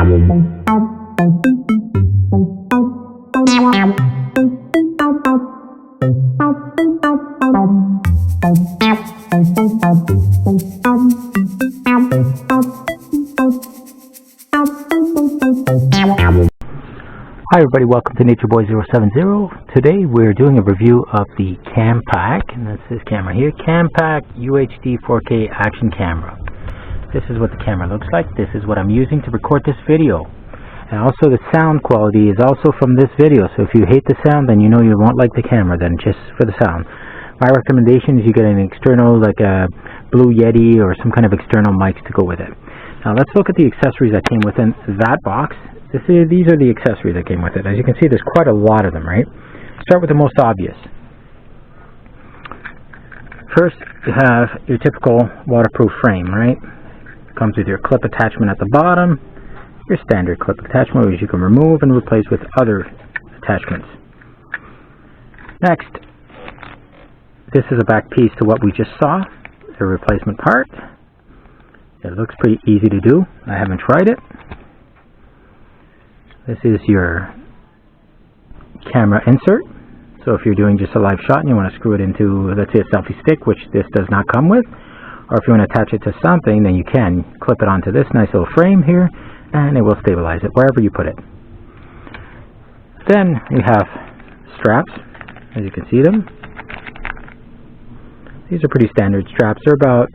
Hi everybody, welcome to Nature Boy 070. Today we're doing a review of the Campark, and that's this camera here, Campark UHD 4K action camera. This is what the camera looks like. This is what I'm using to record this video. And also the sound quality is also from this video, so if you hate the sound then you know you won't like the camera then just for the sound. My recommendation is you get an external, like a Blue Yeti or some kind of external mics to go with it. Now let's look at the accessories that came within that box. These are the accessories that came with it. As you can see, there's quite a lot of them, right? Start with the most obvious. First, you have your typical waterproof frame, right? Comes with your clip attachment at the bottom, your standard clip attachment, which you can remove and replace with other attachments. Next, this is a back piece to what we just saw, the replacement part. It looks pretty easy to do. I haven't tried it. This is your camera insert. So if you're doing just a live shot and you want to screw it into, let's say, a selfie stick, which this does not come with, or if you want to attach it to something, then you can clip it onto this nice little frame here, and it will stabilize it wherever you put it. Then we have straps, as you can see them. These are pretty standard straps. They're about,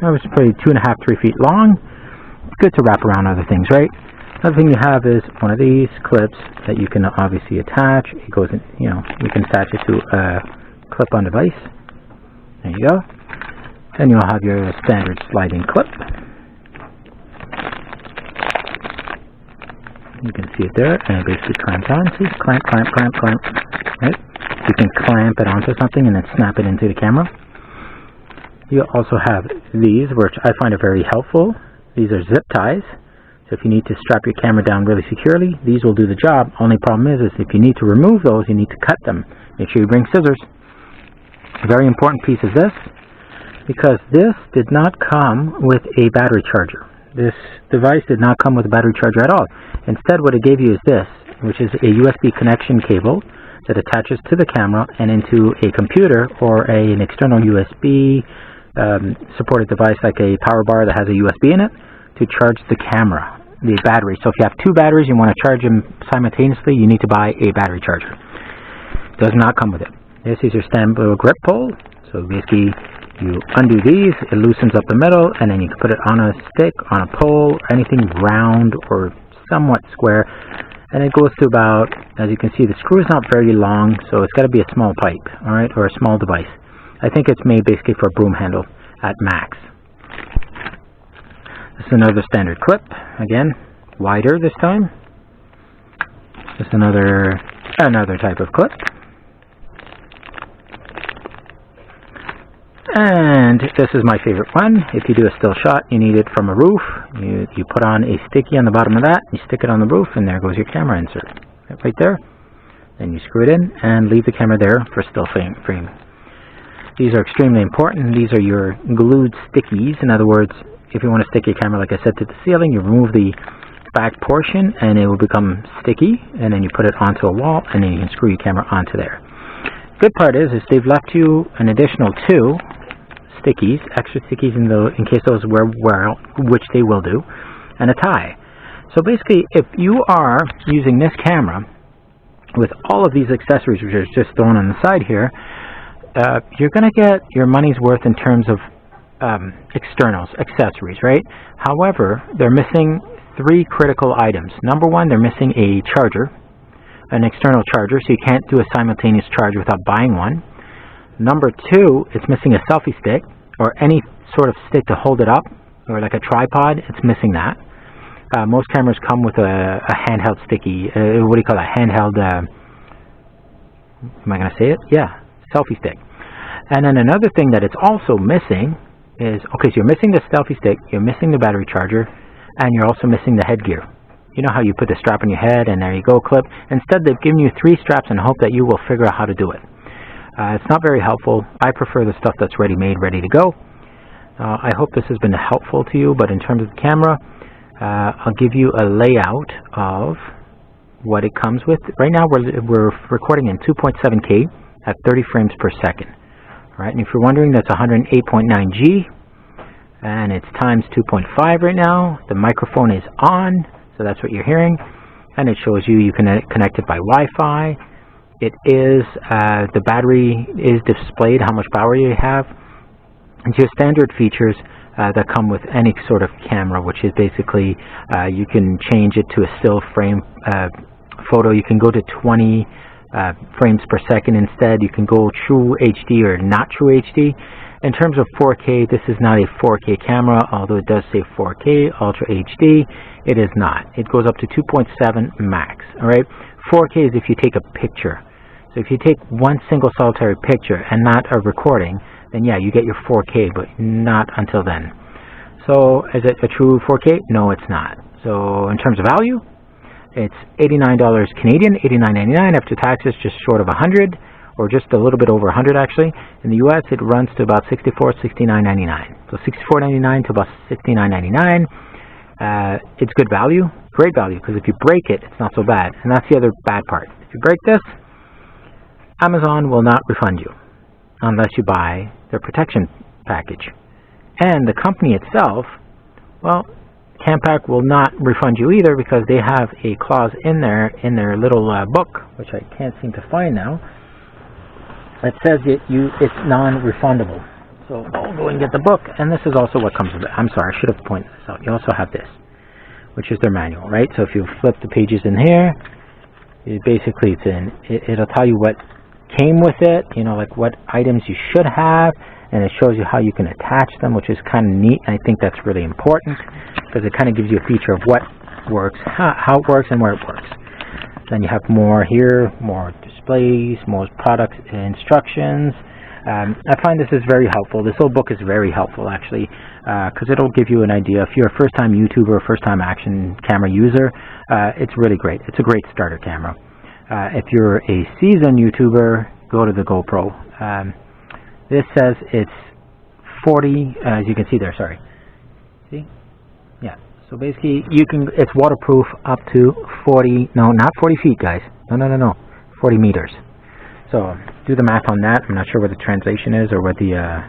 I was probably 2.5 to 3 feet long. It's good to wrap around other things, right? Another thing you have is one of these clips that you can obviously attach. It goes in, you can attach it to a clip-on device. There you go. Then you'll have your standard sliding clip. You can see it there, and it basically clamps on. See, clamp, clamp, clamp, clamp. Right? You can clamp it onto something and then snap it into the camera. You also have these, which I find are very helpful. These are zip ties. So if you need to strap your camera down really securely, these will do the job. Only problem is if you need to remove those, you need to cut them. Make sure you bring scissors. A very important piece is this, because this did not come with a battery charger. This device did not come with a battery charger at all. Instead, what it gave you is this, which is a USB connection cable that attaches to the camera and into a computer or an external USB supported device like a power bar that has a USB in it to charge the camera. The battery. So if you have two batteries, you want to charge them simultaneously, you need to buy a battery charger. It does not come with it. This is your standard grip pole. So basically, you undo these, it loosens up the middle, and then you can put it on a stick, on a pole, anything round or somewhat square. And it goes to about, as you can see, the screw is not very long, so it's got to be a small pipe, all right, or a small device. I think it's made basically for a broom handle at max. This is another standard clip, again, wider this time. This is another type of clip. And this is my favorite one. If you do a still shot, you need it from a roof. You put on a sticky on the bottom of that, you stick it on the roof, and there goes your camera insert. Right there. Then you screw it in and leave the camera there for still frame. These are extremely important. These are your glued stickies. In other words, if you want to stick your camera, like I said, to the ceiling, you remove the back portion and it will become sticky, and then you put it onto a wall and then you can screw your camera onto there. Good part is they've left you an additional 2 stickies, extra stickies in case those wear out, which they will do, and a tie. So basically, if you are using this camera with all of these accessories, which are just thrown on the side here, you're going to get your money's worth in terms of externals, accessories, right? However, they're missing 3 critical items. Number 1, they're missing a charger, an external charger, so you can't do a simultaneous charge without buying one. Number 2, it's missing a selfie stick or any sort of stick to hold it up, or like a tripod. It's missing that. Most cameras come with a handheld sticky, what do you call it? A handheld, am I going to say it? Yeah, selfie stick. And then another thing that it's also missing is, okay, so you're missing the selfie stick, you're missing the battery charger, and you're also missing the headgear. You know how you put the strap on your head and there you go, clip. Instead, they've given you 3 straps and hope that you will figure out how to do it. It's not very helpful. I prefer the stuff that's ready-made, ready to go. I hope this has been helpful to you, but in terms of the camera, I'll give you a layout of what it comes with. Right now we're recording in 2.7K at 30 frames per second. All right, and if you're wondering, that's 108.9G, and it's times 2.5 right now. The microphone is on, so that's what you're hearing, and it shows you can connect it by Wi-Fi. It is the battery is displayed how much power you have. And your standard features that come with any sort of camera, which is basically you can change it to a still frame photo. You can go to 20 frames per second instead. You can go true HD or not true HD. In terms of 4K, this is not a 4K camera, although it does say 4K Ultra HD. It is not. It goes up to 2.7 max. All right. 4K is if you take a picture. So if you take one single solitary picture and not a recording, then yeah, you get your 4K, but not until then. So is it a true 4K? No, it's not. So in terms of value, it's $89 Canadian, $89.99 after taxes, just short of 100, or just a little bit over 100 actually. In the US, it runs to about $64, $69.99. So $64.99 to about $69.99. It's good value, great value, because if you break it, it's not so bad. And that's the other bad part. If you break this, Amazon will not refund you unless you buy their protection package. And the company itself, well, Campark will not refund you either, because they have a clause in their little book, which I can't seem to find now, that says it's non-refundable. So I'll go and get the book, and this is also what comes with it. I'm sorry, I should have pointed this out. You also have this, which is their manual, right? So if you flip the pages in here, basically it'll tell you what came with it, you know, like what items you should have, and it shows you how you can attach them, which is kind of neat. And I think that's really important, because it kind of gives you a feature of what works, how it works, and where it works. Then you have more here, more displays, more product instructions. I find this is very helpful. This whole book is very helpful, actually, because it'll give you an idea. If you're a first-time YouTuber or first-time action camera user, it's really great. It's a great starter camera. If you're a seasoned YouTuber, go to the GoPro. This says it's 40, as you can see there, sorry. See? Yeah. So basically, it's waterproof up to 40, no, not 40 feet, guys. No, 40 meters. So do the math on that. I'm not sure what the translation is, or what the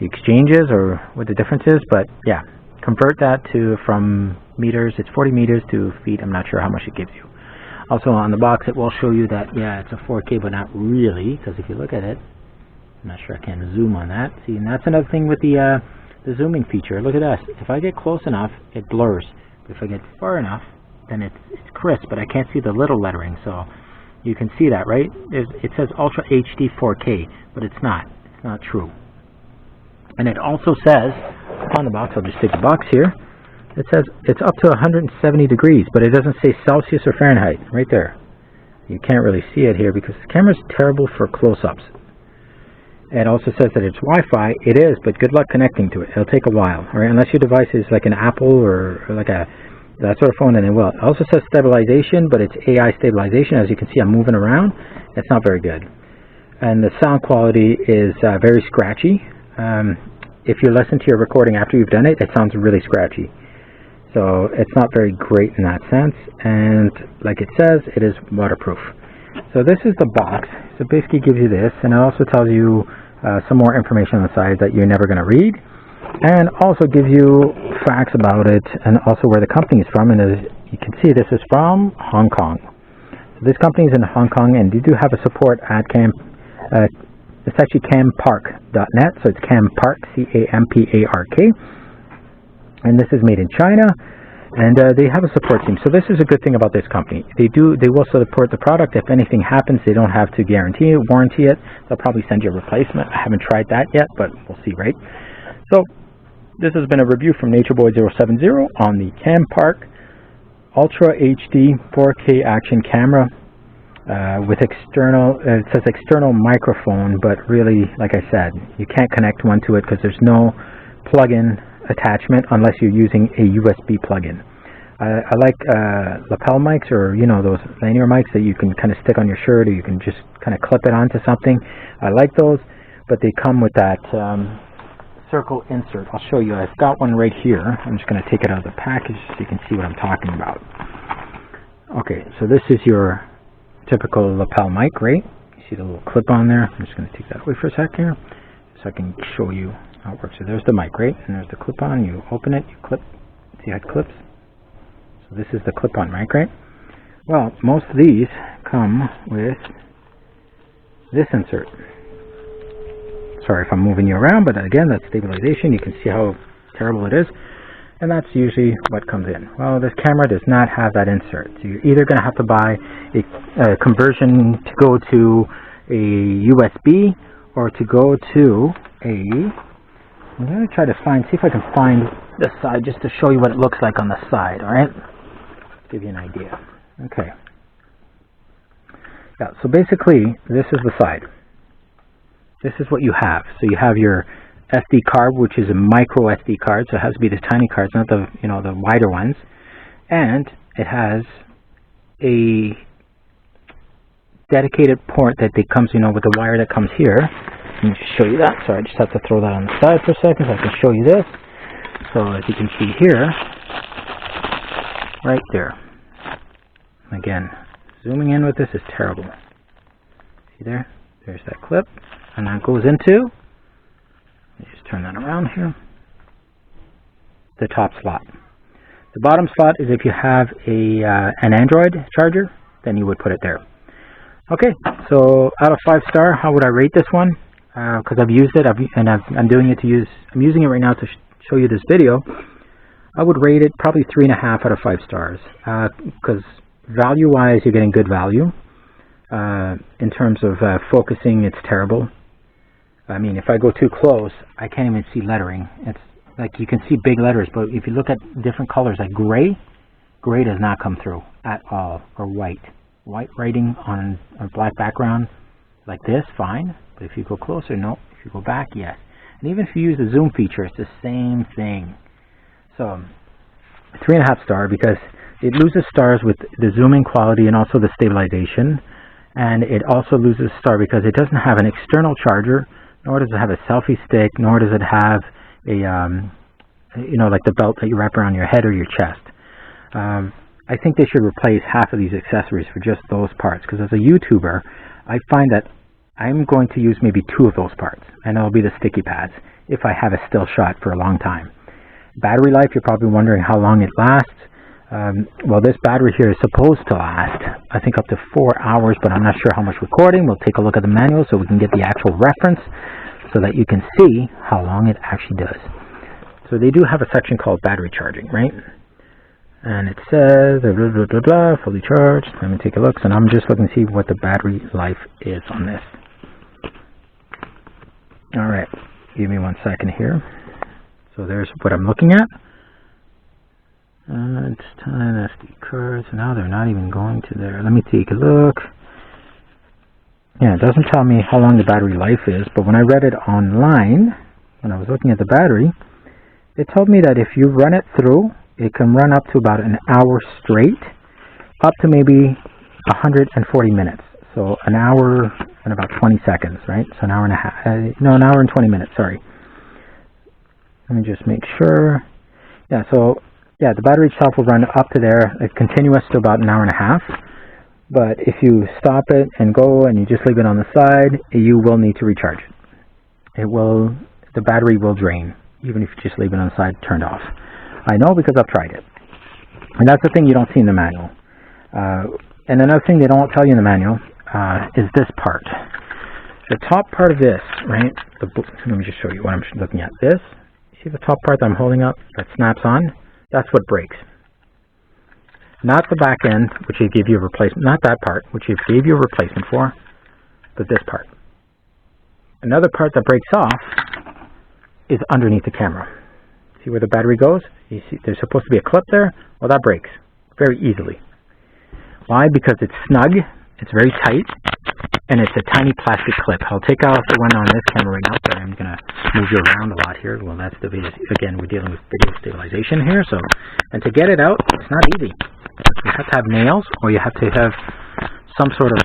exchange is, or what the difference is, but yeah, convert that from meters. It's 40 meters to feet. I'm not sure how much it gives you. Also on the box, it will show you that, yeah, it's a 4K, but not really, because if you look at it, I'm not sure I can zoom on that. See, and that's another thing with the zooming feature. Look at this. If I get close enough, it blurs. But if I get far enough, then it's crisp, but I can't see the little lettering. So you can see that, right? It says Ultra HD 4K, but it's not. It's not true. And it also says on the box, I'll just take the box here, it says it's up to 170 degrees, but it doesn't say Celsius or Fahrenheit right there. You can't really see it here because the camera's terrible for close-ups. It also says that it's Wi-Fi. It is, but good luck connecting to it. It'll take a while, all right? Unless your device is like an Apple or like that sort of phone, then it will. It also says stabilization, but it's AI stabilization. As you can see, I'm moving around. It's not very good. And the sound quality is very scratchy. If you listen to your recording after you've done it, it sounds really scratchy. So it's not very great in that sense. And like it says, it is waterproof. So this is the box. So it basically gives you this, and it also tells you some more information on the side that you're never going to read, and also gives you facts about it, and also where the company is from. And as you can see, this is from Hong Kong. So this company is in Hong Kong, and they do have a support at it's actually campark.net. So it's Campark, Campark, and this is made in China. And they have a support team. So this is a good thing about this company. They will support the product. If anything happens, they don't have to warranty it. They'll probably send you a replacement. I haven't tried that yet, but we'll see, right? So this has been a review from NatureBoy070 on the Campark Ultra HD 4K action camera with external, it says external microphone, but really, like I said, you can't connect one to it because there's no plug-in attachment unless you're using a USB plug-in. I like lapel mics, or those linear mics that you can kind of stick on your shirt, or you can just kind of clip it onto something. I like those, but they come with that circle insert. I'll show you. I've got one right here. I'm just going to take it out of the package so you can see what I'm talking about. Okay, so this is your typical lapel mic, right? You see the little clip on there. I'm just going to take that away for a sec here so I can show you how it works. So there's the mic, right? And there's the clip on. You open it, you clip. See how it clips? So this is the clip-on mic, right? Well, most of these come with this insert. Sorry if I'm moving you around, but again, that's stabilization. You can see how terrible it is. And that's usually what comes in. Well, this camera does not have that insert. So you're either going to have to buy a conversion to go to a USB or to go to a... I'm going to try to see if I can find the side just to show you what it looks like on the side, all right? Give you an idea. Okay. Yeah, so basically, this is the side. This is what you have. So you have your SD card, which is a micro SD card, so it has to be the tiny cards, not the the wider ones. And it has a dedicated port that comes, with the wire that comes here. Let me just show you that. Sorry, I just have to throw that on the side for a second so I can show you this. So as you can see here, right there. Again, zooming in with this is terrible. See there? There's that clip, and that goes into, let me just turn that around here, the top slot. The bottom slot is if you have an Android charger, then you would put it there. Okay, so out of 5-star, how would I rate this one? Because I've used it, I'm using it right now to show you this video. I would rate it probably 3.5 out of 5 stars. Because value-wise, you're getting good value. In terms of focusing, it's terrible. I mean, if I go too close, I can't even see lettering. It's like you can see big letters, but if you look at different colors, like gray does not come through at all, or white. White writing on a black background like this, fine. But if you go closer, no. If you go back, yes. And even if you use the zoom feature, it's the same thing. So 3.5 star because it loses stars with the zooming quality and also the stabilization. And it also loses a star because it doesn't have an external charger, nor does it have a selfie stick, nor does it have a, like the belt that you wrap around your head or your chest. I think they should replace half of these accessories for just those parts, because as a YouTuber, I find that I'm going to use maybe 2 of those parts, and it'll be the sticky pads if I have a still shot for a long time. Battery life, you're probably wondering how long it lasts. Well, this battery here is supposed to last, I think, up to 4 hours, but I'm not sure how much recording. We'll take a look at the manual so we can get the actual reference so that you can see how long it actually does. So they do have a section called battery charging, right? And it says, blah, blah, blah, blah, fully charged. Let me take a look. So now I'm just looking to see what the battery life is on this. All right, give me 1 second here. So there's what I'm looking at. It's 10 SD cards. Now they're not even going to there. Let me take a look. Yeah, it doesn't tell me how long the battery life is, but when I read it online, when I was looking at the battery, it told me that if you run it through, it can run up to about an hour straight, up to maybe 140 minutes. So an hour and about 20 seconds, right? So an hour and a half, no, an hour and 20 minutes, sorry. Let me just make sure. Yeah, so yeah, the battery itself will run up to there, continuous to about an hour and a half. But if you stop it and go and you just leave it on the side, you will need to recharge it. The battery will drain, even if you just leave it on the side turned off. I know because I've tried it. And that's the thing you don't see in the manual. And another thing they don't tell you in the manual is this part. The top part of this, right? Let me just show you what I'm looking at. This, see the top part that I'm holding up that snaps on? That's what breaks. Not the back end, which they give you a replacement. Not that part, which they gave you a replacement for, but this part. Another part that breaks off is underneath the camera. See where the battery goes? You see, there's supposed to be a clip there. Well, that breaks very easily. Why? Because it's snug, it's very tight, and it's a tiny plastic clip. I'll take off the one on this camera right now, so I'm going to move you around a lot here. Well, that's the video. Again, we're dealing with video stabilization here. So, and to get it out, it's not easy. You have to have nails, or you have to have some sort of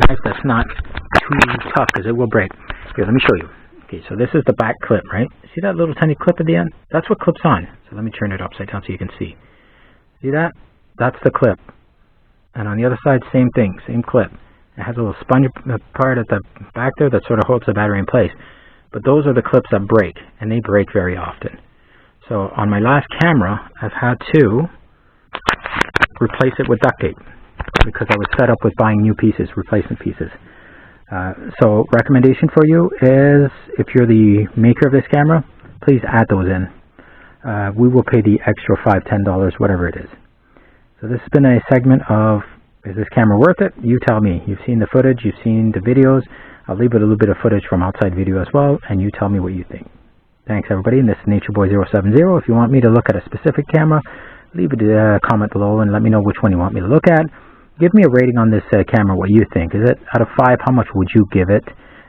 knife that's not too tough, because it will break. Here, let me show you. Okay, so this is the back clip, right? See that little tiny clip at the end? That's what clips on. So let me turn it upside down so you can see. See that? That's the clip. And on the other side, same thing, same clip. It has a little sponge part at the back there that sort of holds the battery in place. But those are the clips that break, and they break very often. So on my last camera, I've had to replace it with duct tape because I was fed up with buying new pieces, replacement pieces. So recommendation for you is, if you're the maker of this camera, please add those in. We will pay the extra $5, $10, whatever it is. So this has been a segment of, is this camera worth it? You tell me. You've seen the footage, you've seen the videos. I'll leave it a little bit of footage from outside video as well, and you tell me what you think. Thanks everybody, and this is NatureBoy070. If you want me to look at a specific camera, leave a comment below and let me know which one you want me to look at. Give me a rating on this camera, what you think. Is it out of 5, how much would you give it?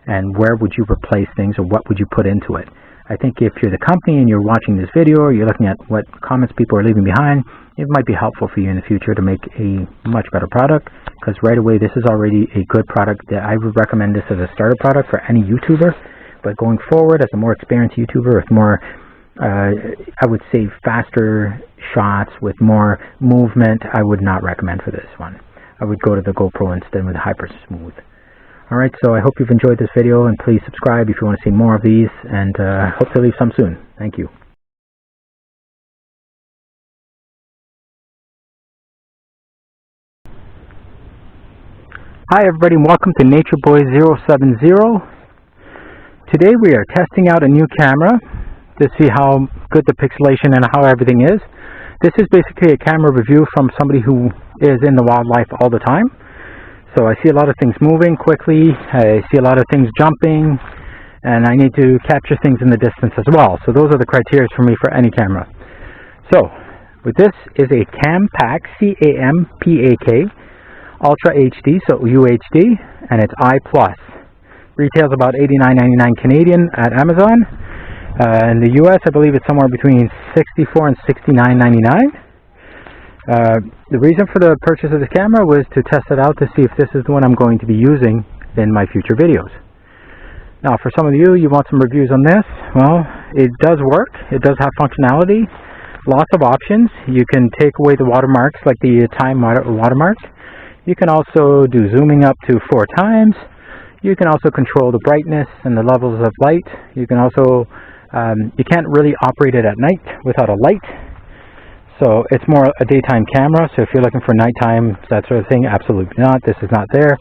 And where would you replace things, or what would you put into it? I think if you're the company and you're watching this video, or you're looking at what comments people are leaving behind, it might be helpful for you in the future to make a much better product, because right away this is already a good product. That I would recommend this as a starter product for any YouTuber, but going forward as a more experienced YouTuber with more, I would say, faster shots with more movement, I would not recommend for this one. I would go to the GoPro instead with Hyper Smooth. Alright, so I hope you've enjoyed this video, and please subscribe if you want to see more of these, and hope to leave some soon. Thank you. Hi everybody, and welcome to NatureBoy070. Today we are testing out a new camera to see how good the pixelation and how everything is. This is basically a camera review from somebody who is in the wildlife all the time. So I see a lot of things moving quickly, I see a lot of things jumping, and I need to capture things in the distance as well. So those are the criteria for me for any camera. So with this is a Campark, C-A-M-P-A-K, Ultra HD, so UHD, and it's I+. Retails about $89.99 Canadian at Amazon. In the US, I believe it's somewhere between $64 and $69.99. The reason for the purchase of this camera was to test it out to see if this is the one I'm going to be using in my future videos. Now, for some of you want some reviews on this. Well, it does work. It does have functionality. Lots of options. You can take away the watermarks, like the time watermarks. You can also do zooming up to 4 times. You can also control the brightness and the levels of light. You can also, you can't really operate it at night without a light. So it's more a daytime camera. So if you're looking for nighttime, that sort of thing, absolutely not. this is not there.